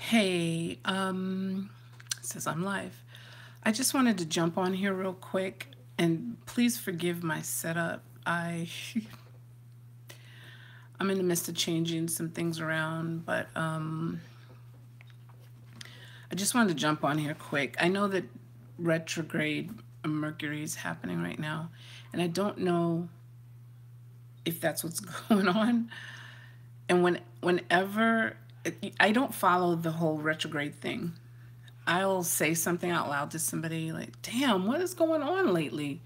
Hey, says I'm live. I just wanted to jump on here real quick and please forgive my setup. I'm in the midst of changing some things around, but I just wanted to jump on here quick. I know that retrograde Mercury is happening right now, and I don't know if that's what's going on. And whenever I don't follow the whole retrograde thing, I'll say something out loud to somebody like, damn, what is going on lately?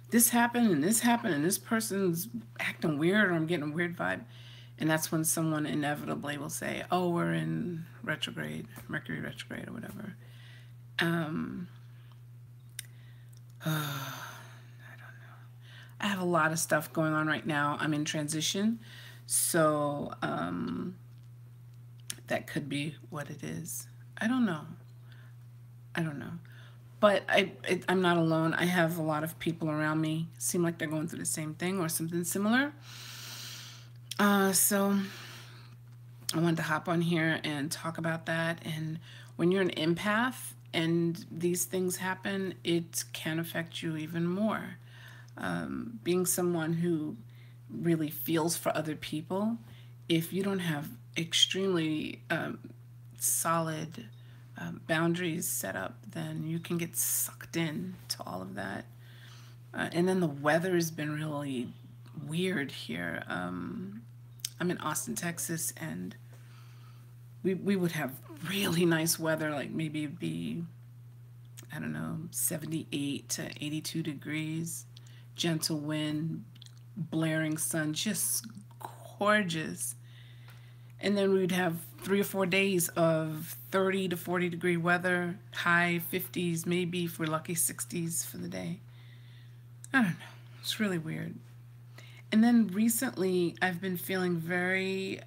This happened and this happened and this person's acting weird or I'm getting a weird vibe. And that's when someone inevitably will say, oh, we're in retrograde, Mercury retrograde or whatever. Um, I have a lot of stuff going on right now. I'm in transition. So that could be what it is. I don't know. I don't know. But I'm not alone. I have a lot of people around me seem like they're going through the same thing or something similar. So I wanted to hop on here and talk about that. And when you're an empath and these things happen, it can affect you even more. Being someone who really feels for other people, if you don't have extremely solid boundaries set up, then you can get sucked in to all of that. And then the weather has been really weird here. I'm in Austin, Texas, and we would have really nice weather, like maybe it'd be, I don't know, 78 to 82 degrees, gentle wind, blaring sun, just gorgeous. And then we'd have 3 or 4 days of 30 to 40 degree weather, high 50s, maybe if we're lucky 60s for the day. I don't know. It's really weird. And then recently, I've been feeling very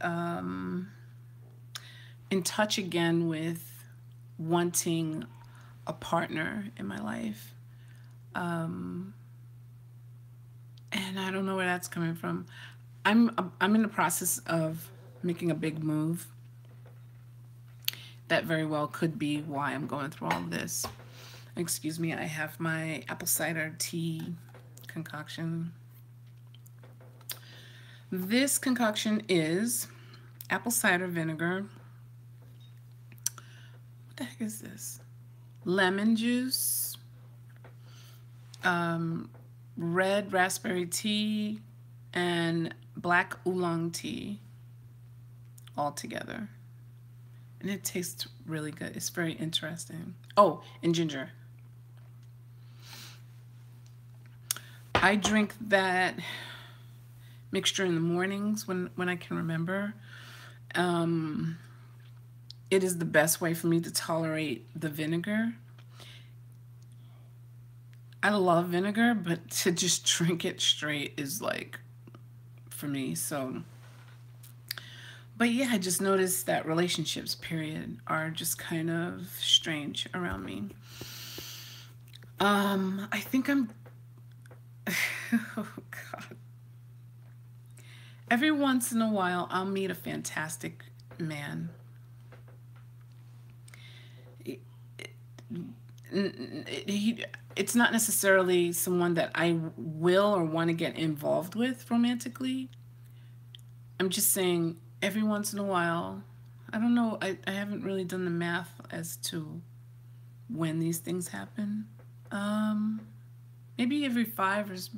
in touch again with wanting a partner in my life. And I don't know where that's coming from. I'm in the process of making a big move. That very well could be why I'm going through all of this. Excuse me, I have my apple cider tea concoction. This concoction is apple cider vinegar. What the heck is this? Lemon juice, red raspberry tea, and black oolong tea all together. And it tastes really good. It's very interesting. Oh, and ginger. I drink that mixture in the mornings when I can remember. It is the best way for me to tolerate the vinegar. I love vinegar, but to just drink it straight is like for me. So, but yeah, I just noticed that relationships, period, are just kind of strange around me. I think I'm. Oh God. Every once in a while, I'll meet a fantastic man. It's not necessarily someone that I will or want to get involved with romantically. I'm just saying every once in a while, I don't know, I haven't really done the math as to when these things happen. Maybe every 5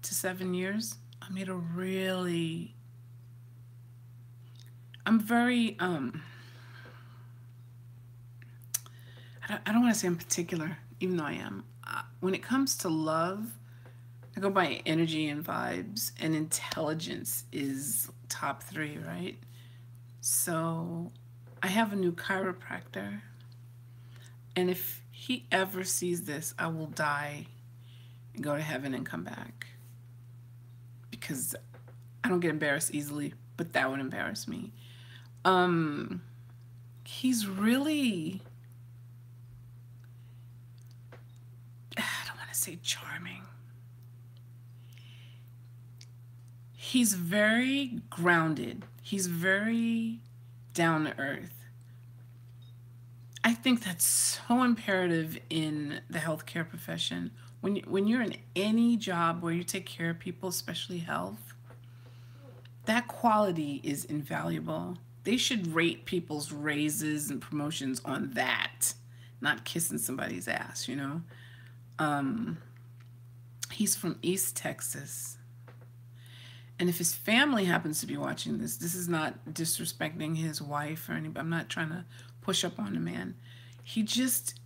to 7 years, I meet a really, I'm very, I don't want to say I'm particular, even though I am. When it comes to love, I go by energy and vibes, and intelligence is top three, right? So I have a new chiropractor, and if he ever sees this, I will die and go to heaven and come back. Because I don't get embarrassed easily, but that would embarrass me. He's really, I don't want to say charming. He's very grounded. He's very down to earth, I think that's so imperative in the healthcare profession. When you're in any job where you take care of people, especially health, that quality is invaluable. They should rate people's raises and promotions on that, not kissing somebody's ass, you know? He's from East Texas. And if his family happens to be watching this, this is not disrespecting his wife or anybody. I'm not trying to push up on the man. He just,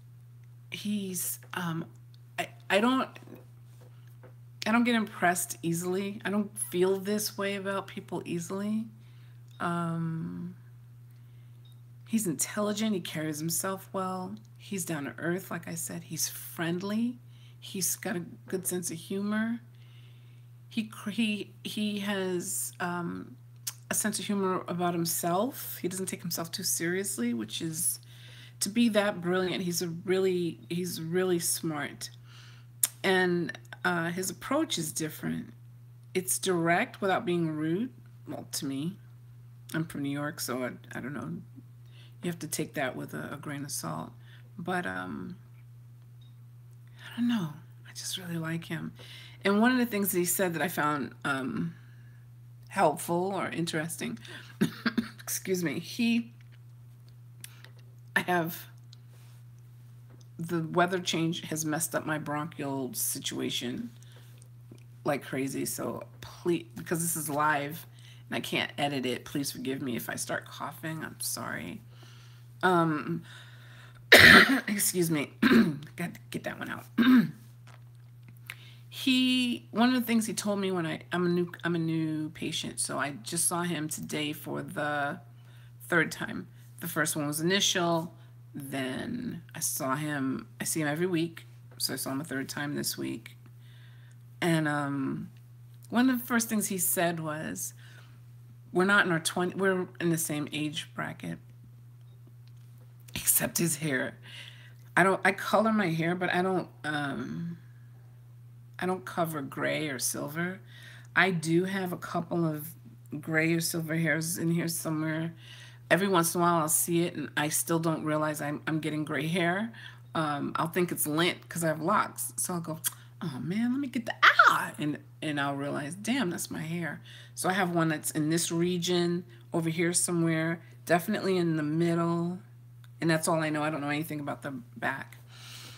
he's, I don't, I don't get impressed easily. I don't feel this way about people easily. He's intelligent. He carries himself well. He's down to earth, like I said. He's friendly. He's got a good sense of humor. He has a sense of humor about himself. He doesn't take himself too seriously, which is to be that brilliant. He's really smart, and his approach is different. It's direct without being rude. Well, to me, I'm from New York, so I don't know. You have to take that with a grain of salt. But I don't know. I just really like him. And one of the things that he said that I found helpful or interesting, excuse me, I have, the weather change has messed up my bronchial situation like crazy. So please, because this is live and I can't edit it, please forgive me if I start coughing. I'm sorry. Excuse me. Got to get that one out. One of the things he told me when I'm a new patient, so I just saw him today for the third time. The first one was initial, then I see him every week, so I saw him a third time this week. And one of the first things he said was, we're not in our 20s, we're in the same age bracket, except his hair. I color my hair, but I don't cover gray or silver. I do have a couple of gray or silver hairs in here somewhere. Every once in a while I'll see it and I still don't realize I'm getting gray hair. I'll think it's lint because I have locks. So I'll go, oh man, let me get the, and I'll realize, damn, that's my hair. So I have one that's in this region, over here somewhere, definitely in the middle. And that's all I know. I don't know anything about the back.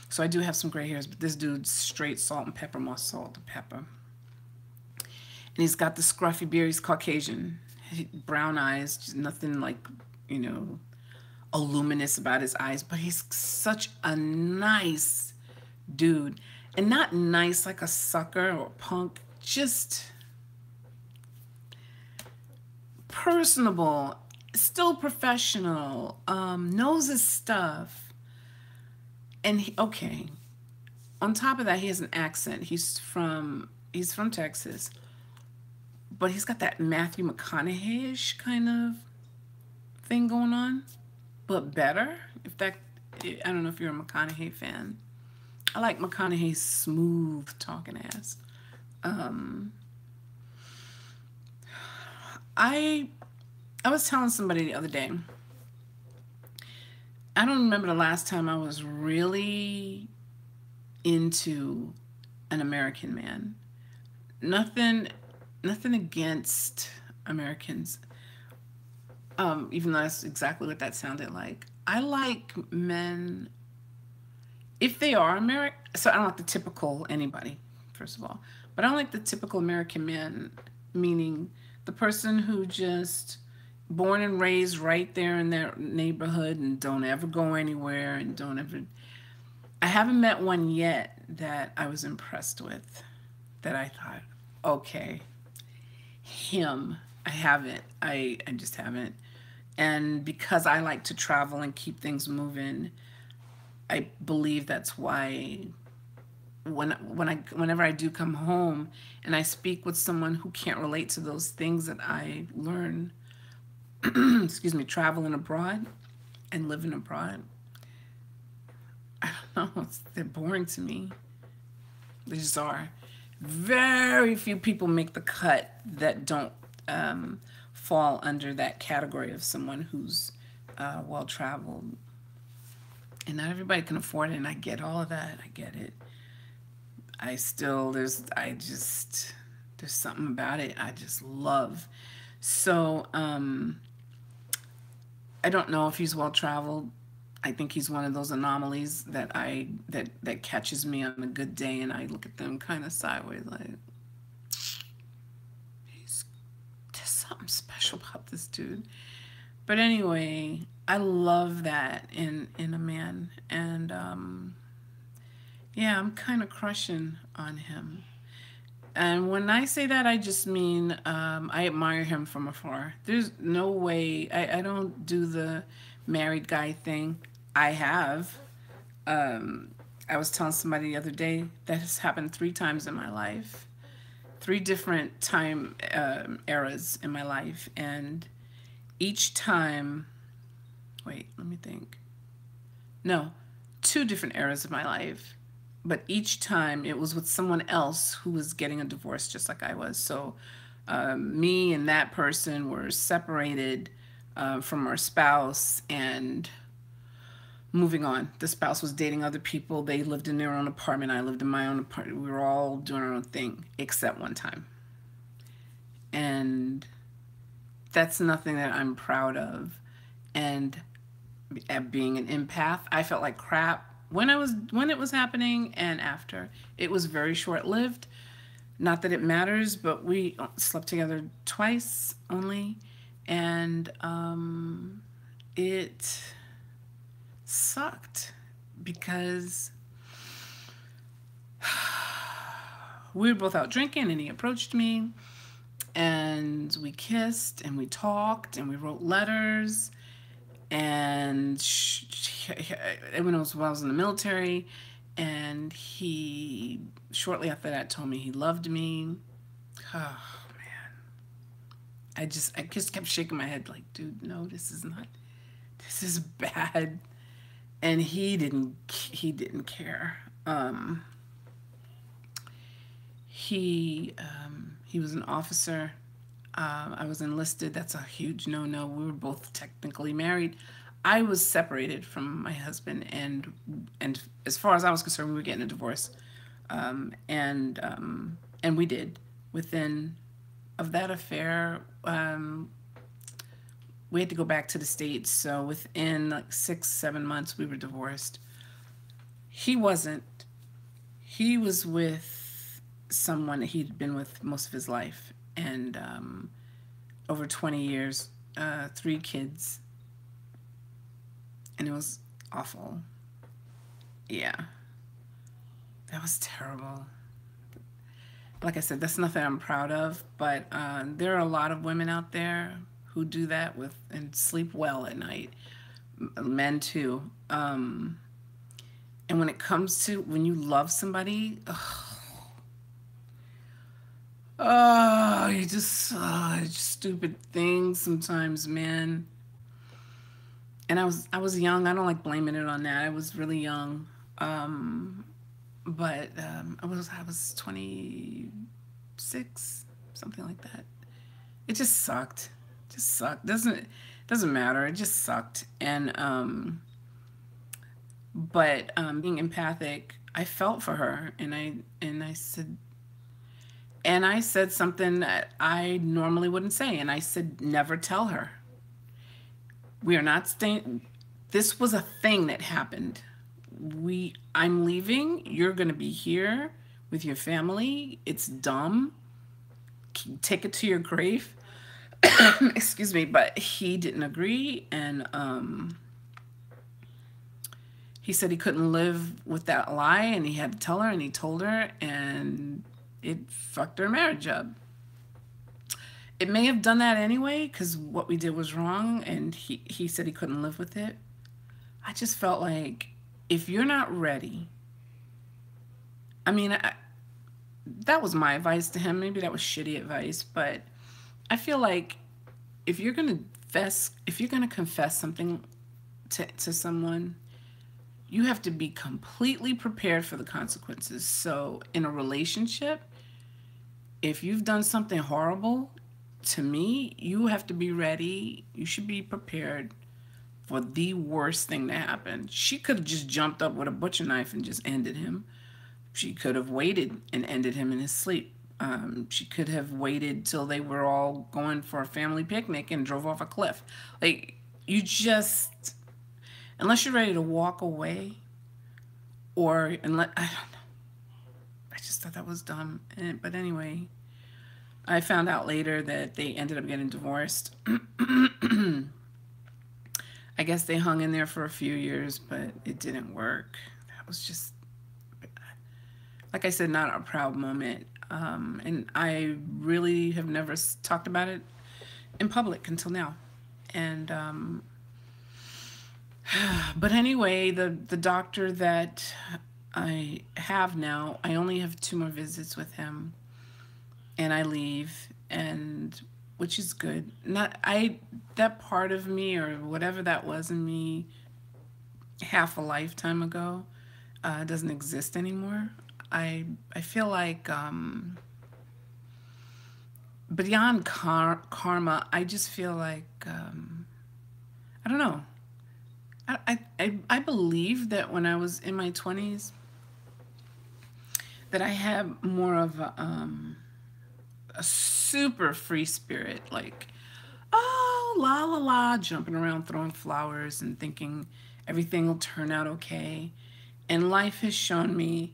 So I do have some gray hairs, but this dude's straight salt and pepper, more salt and pepper. And he's got the scruffy beard. He's Caucasian. Brown eyes, just nothing like, you know, luminous about his eyes. But he's such a nice dude. And not nice like a sucker or punk. Just personable. Still professional. Knows his stuff. And okay, on top of that, he has an accent. He's from Texas, but he's got that Matthew McConaughey-ish kind of thing going on, but better. I don't know if you're a McConaughey fan. I like McConaughey's smooth talking ass. I was telling somebody the other day, I don't remember the last time I was really into an American man. Nothing against Americans, even though that's exactly what that sounded like. I like men, if they are American, so I don't like the typical anybody, first of all, but I don't like the typical American man, meaning the person who just born and raised right there in their neighborhood and don't ever go anywhere and don't ever. I haven't met one yet that I was impressed with, that I thought, okay, him. I haven't. I just haven't. And because I like to travel and keep things moving, I believe that's why whenever I do come home and I speak with someone who can't relate to those things that I learn, excuse me, traveling abroad and living abroad, I don't know, they're boring to me. They just are. Very few people make the cut that don't fall under that category of someone who's well-traveled. And not everybody can afford it, and I get all of that. I get it. I still, there's something about it I just love. So, I don't know if he's well traveled. I think he's one of those anomalies that catches me on a good day, and I look at them kind of sideways, like he's there's something special about this dude. But anyway, I love that in a man, and yeah, I'm kind of crushing on him. And when I say that, I just mean I admire him from afar. There's no way I don't do the married guy thing. I have. I was telling somebody the other day that has happened 3 times in my life, 3 different time eras in my life, and each time, wait, let me think. No, 2 different eras of my life, but each time it was with someone else who was getting a divorce just like I was. So me and that person were separated from our spouse and moving on. The spouse was dating other people. They lived in their own apartment. I lived in my own apartment. We were all doing our own thing except one time. And that's nothing that I'm proud of. And at being an empath, I felt like crap when it was happening and after. It was very short-lived. Not that it matters, but we slept together twice only, and it sucked because we were both out drinking, and he approached me, and we kissed, and we talked, and we wrote letters. And when I was in the military, and he shortly after that told me he loved me. Oh man, I just kept shaking my head like, dude, no, this is bad. And he didn't care. He was an officer. I was enlisted. That's a huge no-no. We were both technically married. I was separated from my husband, and as far as I was concerned, we were getting a divorce. And we did. Within of that affair, we had to go back to the States. So within like 6-7 months, we were divorced. He wasn't. He was with someone that he'd been with most of his life. And over 20 years, 3 kids, and it was awful. Yeah, that was terrible. Like I said, that's nothing I'm proud of, but there are a lot of women out there who do that and sleep well at night. Men too. And when it comes to when you love somebody, you just stupid things sometimes, man. And I was young. I don't like blaming it on that. I was really young, but I was 26, something like that. It just sucked. Just sucked. Doesn't matter. It just sucked. And but being empathic, I felt for her, and I said something that I normally wouldn't say, and I said, never tell her. We are not staying. This was a thing that happened. I'm leaving. You're going to be here with your family. It's dumb. Take it to your grave. Excuse me, but he didn't agree, and he said he couldn't live with that lie, and he had to tell her, and he told her, and it fucked our marriage up. It may have done that anyway, because what we did was wrong, and he said he couldn't live with it. I just felt like, if you're not ready, I mean, that was my advice to him. Maybe that was shitty advice, but I feel like if you're gonna confess something to someone, you have to be completely prepared for the consequences. So in a relationship, if you've done something horrible, to me, you have to be ready. You should be prepared for the worst thing to happen. She could have just jumped up with a butcher knife and just ended him. She could have waited and ended him in his sleep. She could have waited till they were all going for a family picnic and drove off a cliff. Like, you just, unless you're ready to walk away, or unless, I don't know. I just thought that was dumb. But anyway, I found out later that they ended up getting divorced. I guess they hung in there for a few years, but it didn't work. That was just, like I said, not a proud moment. And I really have never talked about it in public until now. And, but anyway, the doctor that I have now, I only have 2 more visits with him, and I leave, and which is good. Not I that part of me, or whatever that was in me half a lifetime ago, doesn't exist anymore. I feel like, beyond karma, I just feel like, I don't know. I believe that when I was in my 20s, that I had more of a super free spirit, like, oh, la la la, jumping around, throwing flowers, and thinking everything will turn out okay. And life has shown me,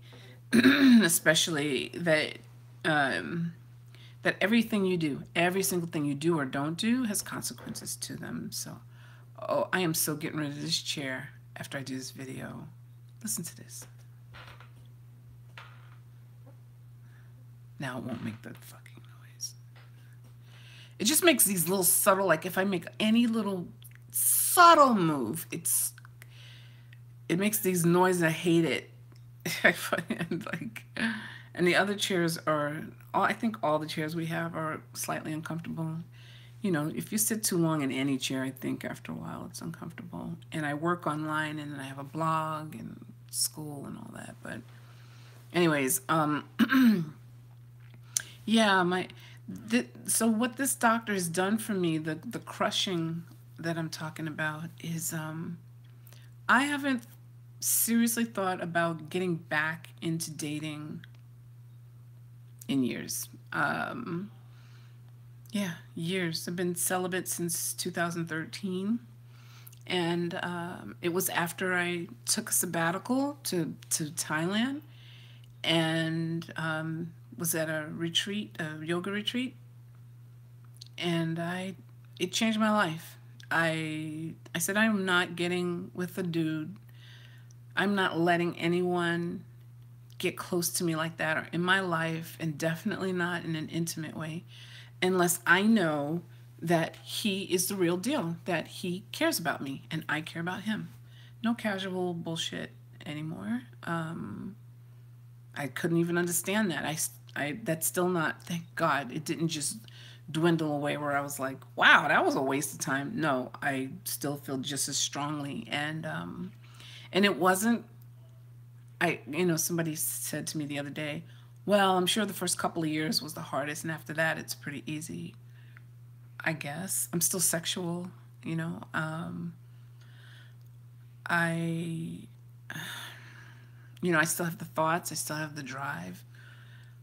especially that, that everything you do, every single thing you do or don't do, has consequences to them. So, oh, I am so getting rid of this chair after I do this video. Listen to this. Now it won't make the fucking noise. It just makes these little subtle, like if I make any little subtle move, it makes these noises. I hate it. And like, and the other chairs are, I think all the chairs we have are slightly uncomfortable. You know, if you sit too long in any chair, I think after a while it's uncomfortable. And I work online, and then I have a blog and school and all that. But anyways, yeah, so what this doctor has done for me, the crushing that I'm talking about, is, I haven't seriously thought about getting back into dating in years. Yeah, years. I've been celibate since 2013. And it was after I took a sabbatical to Thailand, and was at a retreat, a yoga retreat. And it changed my life. I said, I'm not getting with a dude. I'm not letting anyone get close to me like that, or in my life, and definitely not in an intimate way, unless I know that he is the real deal, that he cares about me and I care about him. No casual bullshit anymore. I couldn't even understand that. That's still not, thank God, it didn't just dwindle away where I was like, wow, that was a waste of time. No, I still feel just as strongly. And it wasn't, somebody said to me the other day, well, I'm sure the first couple of years was the hardest, and after that, it's pretty easy. I guess. I'm still sexual, you know. I still have the thoughts, I still have the drive.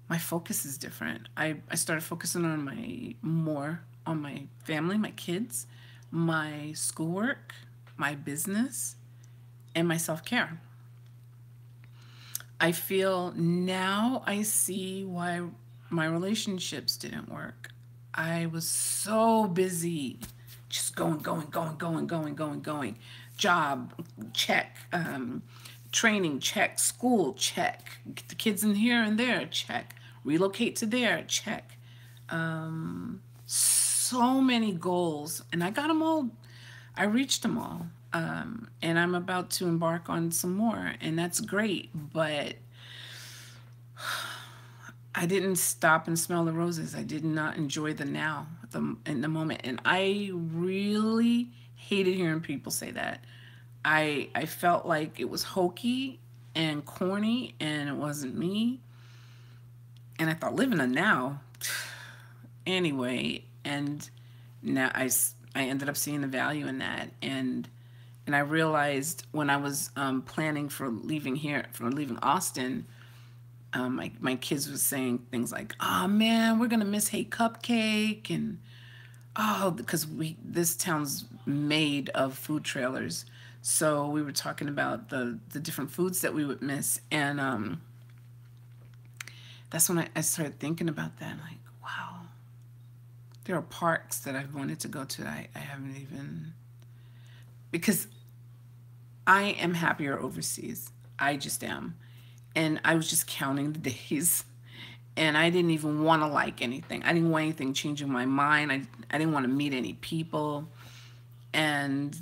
My focus is different. I started focusing more on my family, my kids, my schoolwork, my business, and my self-care. I feel now I see why my relationships didn't work. I was so busy, just going. Job, check. Training, check. School, check. Get the kids in here and there, check. Relocate to there, check. So many goals, and I got them all. I reached them all. And I'm about to embark on some more, and that's great, but I didn't stop and smell the roses. I did not enjoy the now, in the moment. And I really hated hearing people say that. I felt like it was hokey and corny, and it wasn't me. And I thought, living a now. Anyway, and now I ended up seeing the value in that. And And I realized when I was planning for leaving Austin, my kids was saying things like, "Oh man, we're gonna miss Hey Cupcake," and oh, because this town's made of food trailers, so we were talking about the different foods that we would miss, and that's when I started thinking about that. Like, wow, there are parks that I've wanted to go to that I haven't even, because I am happier overseas. I just am. And I was just counting the days. And I didn't even want to like anything. I didn't want anything changing my mind. I didn't want to meet any people. And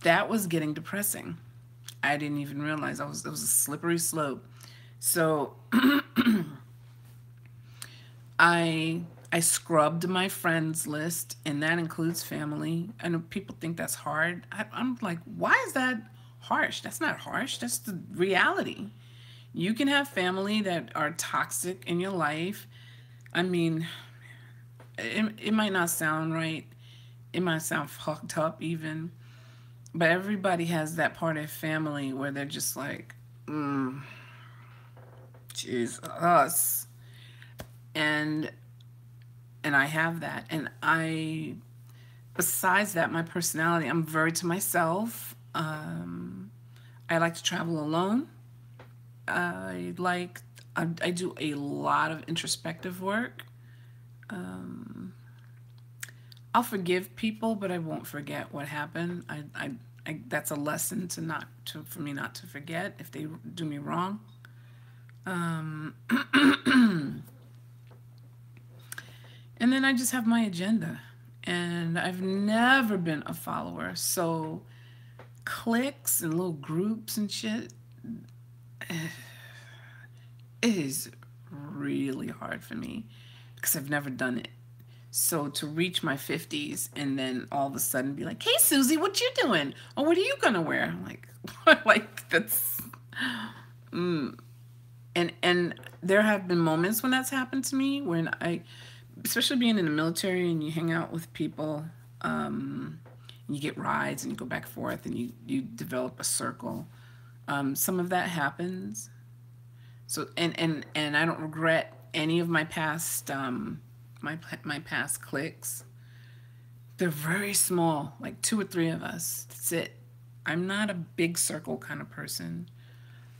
that was getting depressing. I didn't even realize it was a slippery slope. So I scrubbed my friends list, and that includes family. I know people think that's hard. I'm like, why is that harsh? That's not harsh. That's the reality. You can have family that are toxic in your life. I mean, it might not sound right. It might sound fucked up even. But everybody has that part of family where they're just like, Jesus. And I have that. And besides that, my personality, I'm very to myself. I like to travel alone. I like, I do a lot of introspective work. I'll forgive people, but I won't forget what happened. That's a lesson for me not to forget if they do me wrong. And then I just have my agenda. And I've never been a follower. So cliques and little groups and shit, it is really hard for me because I've never done it. So to reach my 50s and then all of a sudden be like, "Hey Susie, what you doing? Or what are you gonna wear?" I'm like, like that's, and there have been moments when that's happened to me when especially being in the military and you hang out with people, and you get rides and you go back and forth and you develop a circle. Some of that happens. So and I don't regret any of my past my past cliques. They're very small, like 2 or 3 of us. That's it. I'm not a big circle kind of person.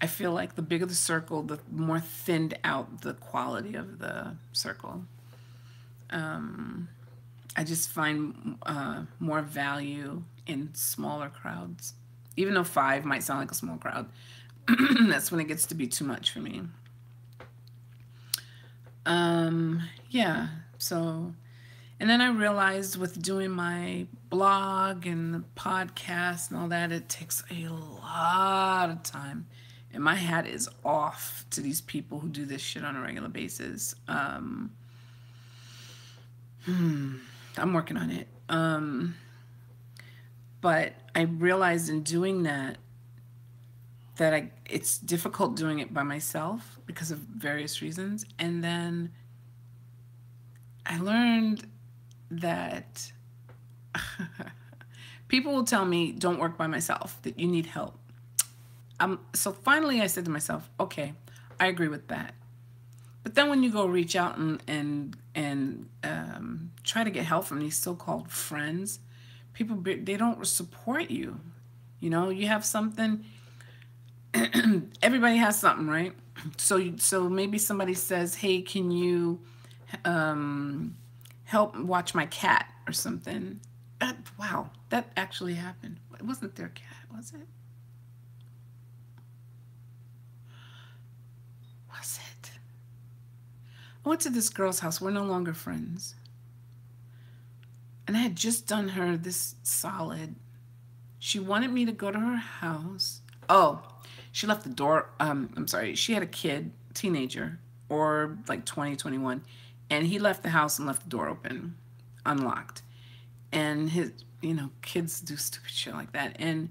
I feel like the bigger the circle, the more thinned out the quality of the circle. I just find more value in smaller crowds. Even though 5 might sound like a small crowd, that's when it gets to be too much for me. Yeah, so, and then I realized with doing my blog and the podcast and all that, it takes a lot of time. And my hat is off to these people who do this shit on a regular basis. I'm working on it. But I realized in doing that it's difficult doing it by myself because of various reasons. And then I learned that people will tell me, don't work by myself, that you need help. So finally I said to myself, okay, I agree with that. But then when you go reach out and try to get help from these so-called friends, people, they don't support you. You know, you have something, everybody has something, right? So maybe somebody says, hey, can you help watch my cat or something? Wow, that actually happened. It wasn't their cat, was it? Was it? I went to this girl's house. We're no longer friends. And I had just done her this solid. She wanted me to go to her house. Oh, she left the door. I'm sorry. She had a kid, teenager, or like 20, 21. And he left the house and left the door open, unlocked. And his, kids do stupid shit like that. And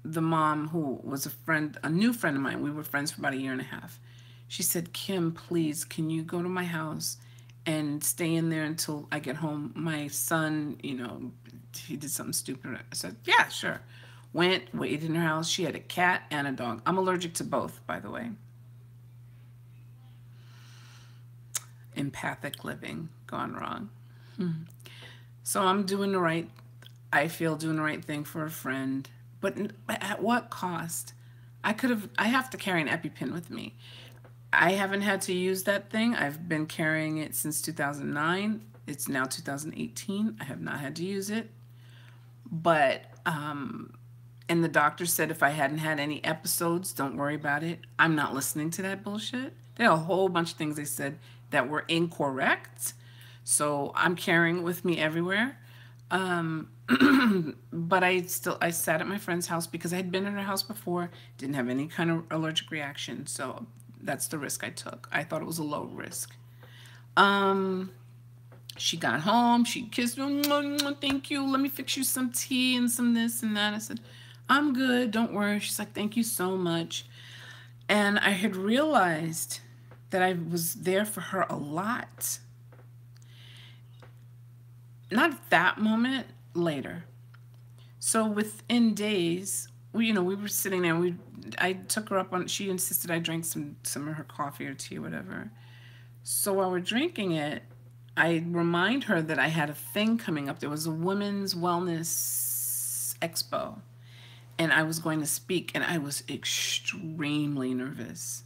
the mom, who was a new friend of mine, we were friends for about a year and a half. She said, Kim, please, can you go to my house and stay in there until I get home? My son, he did something stupid. I said, yeah, sure. Went, waited in her house. She had a cat and a dog. I'm allergic to both, by the way. Empathic living gone wrong. So I'm doing the right, I feel doing the right thing for a friend, but at what cost? I have to carry an EpiPen with me. I haven't had to use that thing. I've been carrying it since 2009. It's now 2018. I have not had to use it. But, and the doctor said if I hadn't had any episodes, don't worry about it. I'm not listening to that bullshit. There are a whole bunch of things they said that were incorrect. So I'm carrying it with me everywhere. But I sat at my friend's house because I had been in her house before, didn't have any kind of allergic reaction. So that's the risk I took. I thought it was a low risk. She got home, she kissed me, thank you, let me fix you some tea and some this and that. I said, I'm good, don't worry. She's like, thank you so much. And I had realized that I was there for her a lot. Not at that moment, later. So within days, we were sitting there. I took her up on. She insisted I drank some of her coffee or tea or whatever. So while we're drinking it, I remind her that I had a thing coming up. There was a women's wellness expo, and I was going to speak, and I was extremely nervous.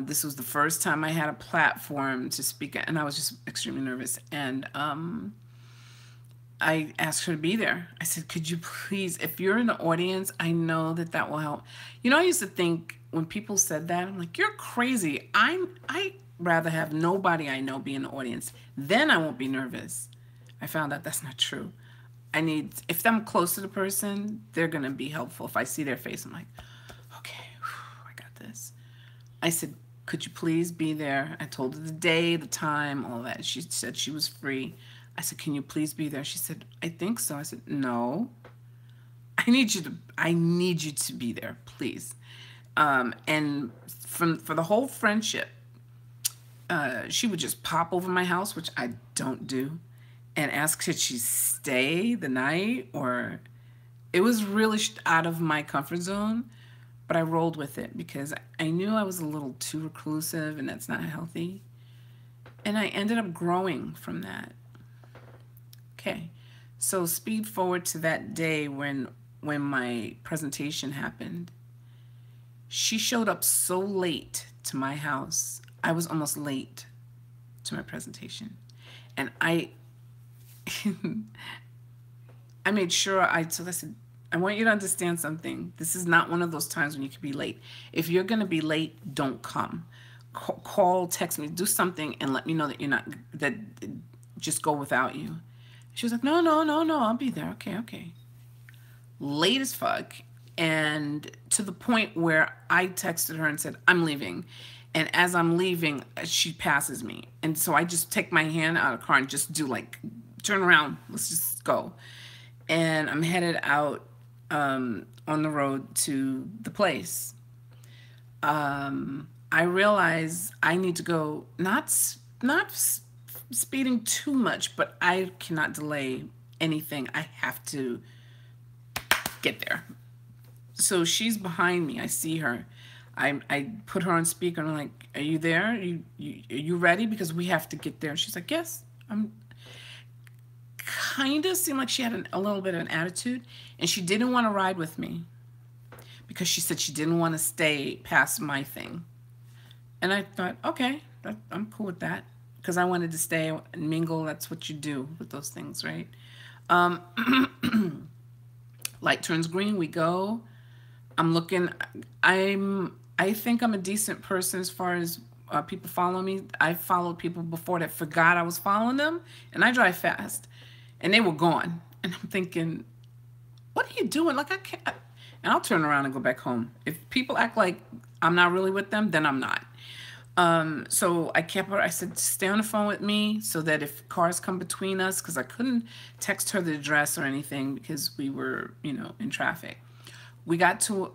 This was the first time I had a platform to speak at, and I was just extremely nervous. And I asked her to be there. I said, could you please, if you're in the audience, I know that that will help. I used to think when people said that, I'm like, you're crazy. I rather have nobody I know be in the audience. Then I won't be nervous. I found out that's not true. If I'm close to the person, they're going to be helpful. If I see their face, I'm like, okay, whew, I got this. I said, could you please be there? I told her the day, the time, all that. She said she was free. I said, can you please be there? She said, I think so. I said, no, I need you to be there, please. And for the whole friendship, she would just pop over my house, which I don't do, and ask could she stay the night, or it was really out of my comfort zone, but I rolled with it because I knew I was a little too reclusive and that's not healthy. And I ended up growing from that. Okay, so speed forward to that day when my presentation happened. She showed up so late to my house. I was almost late to my presentation. And I made sure I said, I want you to understand something. This is not one of those times when you can be late. If you're going to be late, don't come. Call, text me, do something and let me know that you're not, that just go without you. She was like, no, I'll be there. Okay. Late as fuck. And to the point where I texted her and said, I'm leaving. And as I'm leaving, she passes me. And so I just take my hand out of the car and just do like, turn around, let's just go. And I'm headed out on the road to the place. I realize I need to go, not speeding too much, but I cannot delay anything. I have to get there. So she's behind me. I see her. I put her on speaker and I'm like, are you there? Are you ready? Because we have to get there. She's like, yes. I'm kind of seemed like she had a little bit of an attitude, and she didn't want to ride with me because she said she didn't want to stay past my thing. And I thought, okay, I'm cool with that because I wanted to stay and mingle. That's what you do with those things, right? Light turns green, we go. I'm looking, I think I'm a decent person as far as people follow me. I've followed people before that forgot I was following them, and I drive fast. And they were gone. And I'm thinking, what are you doing? Like, I can't. And I'll turn around and go back home. If people act like I'm not really with them, then I'm not. So I kept her, I said, stay on the phone with me so that if cars come between us, because I couldn't text her the address or anything because we were, in traffic. We got to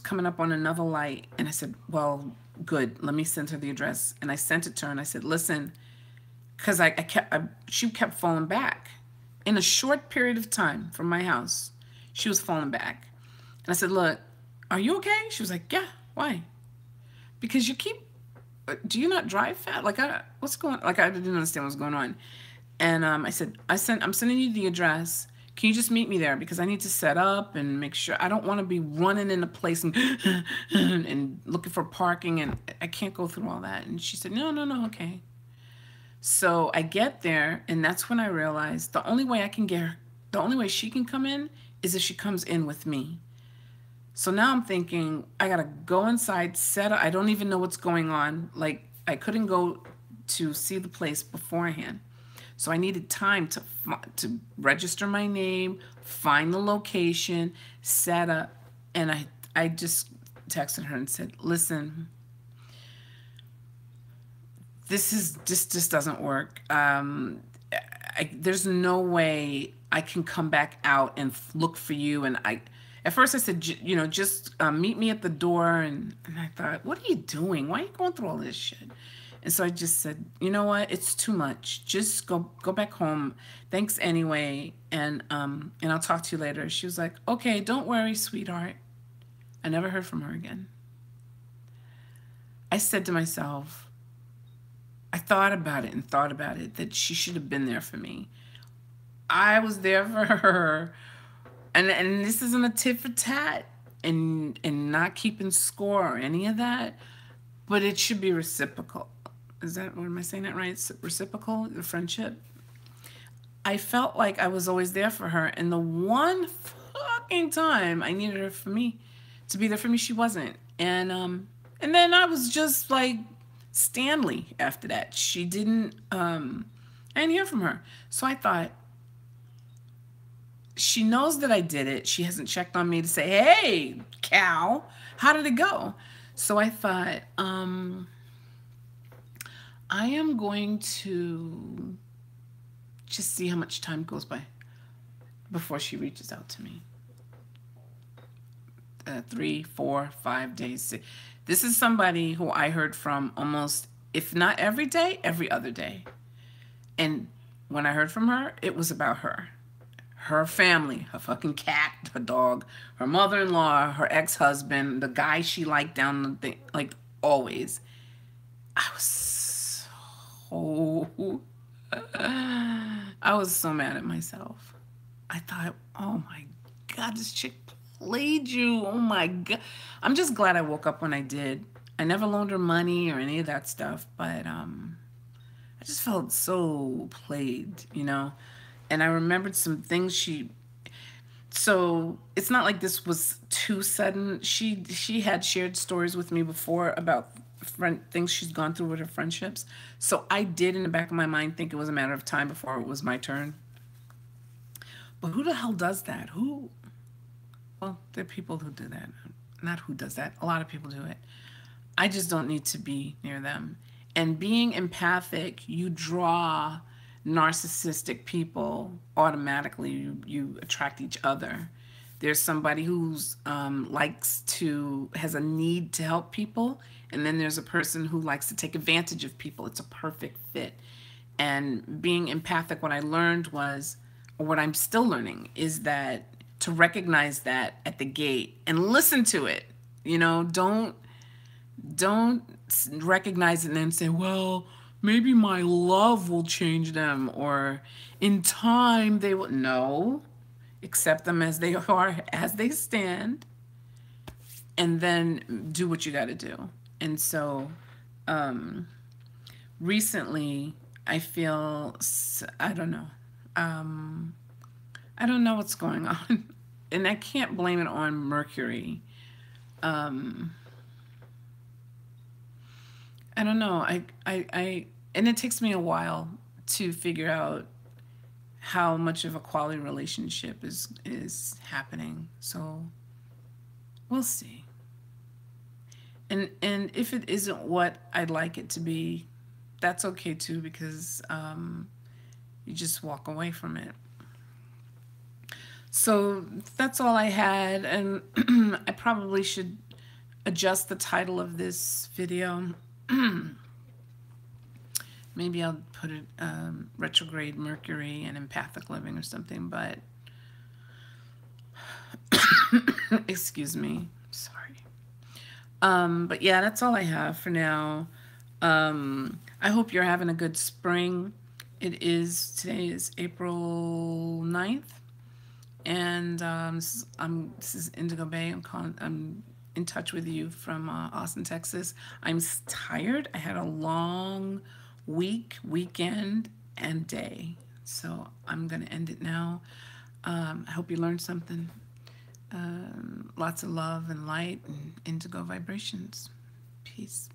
coming up on another light, and I said, well, good, let me send her the address. And I sent it to her, and I said, listen, because she kept falling back. In a short period of time from my house, She was falling back. And I said, look, are you okay? She was like, yeah, why? Because you keep, do you not drive fast? Like, what's going, like, I didn't understand what's going on. And I said, I'm sending you the address. Can you just meet me there? Because I need to set up and make sure. I don't want to be running into place and, and looking for parking. And I can't go through all that. And she said, no, no, no, okay. So I get there, and that's when I realized the only way I can get her, the only way she can come in is if she comes in with me. So now I'm thinking, I gotta go inside, set up. I don't even know what's going on. Like, I couldn't go to see the place beforehand. So I needed time to register my name, find the location, set up, and I just texted her and said, listen, this just doesn't work. There's no way I can come back out and look for you. And at first I said, you know, just meet me at the door. And I thought, what are you doing? Why are you going through all this shit? And so I just said, you know what? It's too much. Just go back home. Thanks anyway. And I'll talk to you later. She was like, okay, don't worry, sweetheart. I never heard from her again. I said to myself, I thought about it and thought about it, that she should have been there for me. I was there for her. And this isn't a tit for tat and not keeping score or any of that, but it should be reciprocal. Is that, what am I saying that right? It's reciprocal, the friendship. I felt like I was always there for her, and the one fucking time I needed her for me to be there for me, she wasn't. And then I was just like Stanley after that. She didn't I didn't hear from her. So I thought, she knows that I did it. She hasn't checked on me to say, hey, Cal, how did it go? So I thought, I am going to just see how much time goes by before she reaches out to me. 3, 4, 5 days. This is somebody who I heard from almost, if not every day, every other day. And when I heard from her, it was about her. Her family, her fucking cat, her dog, her mother-in-law, her ex-husband, the guy she liked down the thing, like always. I was so mad at myself. I thought, oh my God, this chick played you. Oh my God. I'm just glad I woke up when I did. I never loaned her money or any of that stuff, but I just felt so played, you know? And I remembered some things so it's not like this was too sudden. She had shared stories with me before about things she's gone through with her friendships. So I did, in the back of my mind, think it was a matter of time before it was my turn. But who the hell does that? Well, there are people who do that. Not who does that. A lot of people do it. I just don't need to be near them. And being empathic, you draw narcissistic people automatically. You attract each other. There's somebody who's has a need to help people, and then there's a person who likes to take advantage of people. It's a perfect fit. And being empathic, what I learned was, or what I'm still learning, is that to recognize that at the gate and listen to it. You know, don't recognize it and then say, well, maybe my love will change them, or in time they will. No, accept them as they are, as they stand, and then do what you got to do. And so recently I feel, I don't know. I don't know what's going on. And I can't blame it on Mercury. I don't know. And it takes me a while to figure out how much of a quality relationship is happening. So we'll see. And if it isn't what I'd like it to be, that's okay too, because you just walk away from it. So that's all I had, and I probably should adjust the title of this video. Maybe I'll put it retrograde Mercury and empathic living or something, but Excuse me. Sorry. But yeah, that's all I have for now. I hope you're having a good spring. Today is April 9th, and this is Indigo Bay. I'm in touch with you from Austin, Texas. Tired. I had a long weekend, and day. So I'm going to end it now. I hope you learned something. Lots of love and light and indigo vibrations. Peace.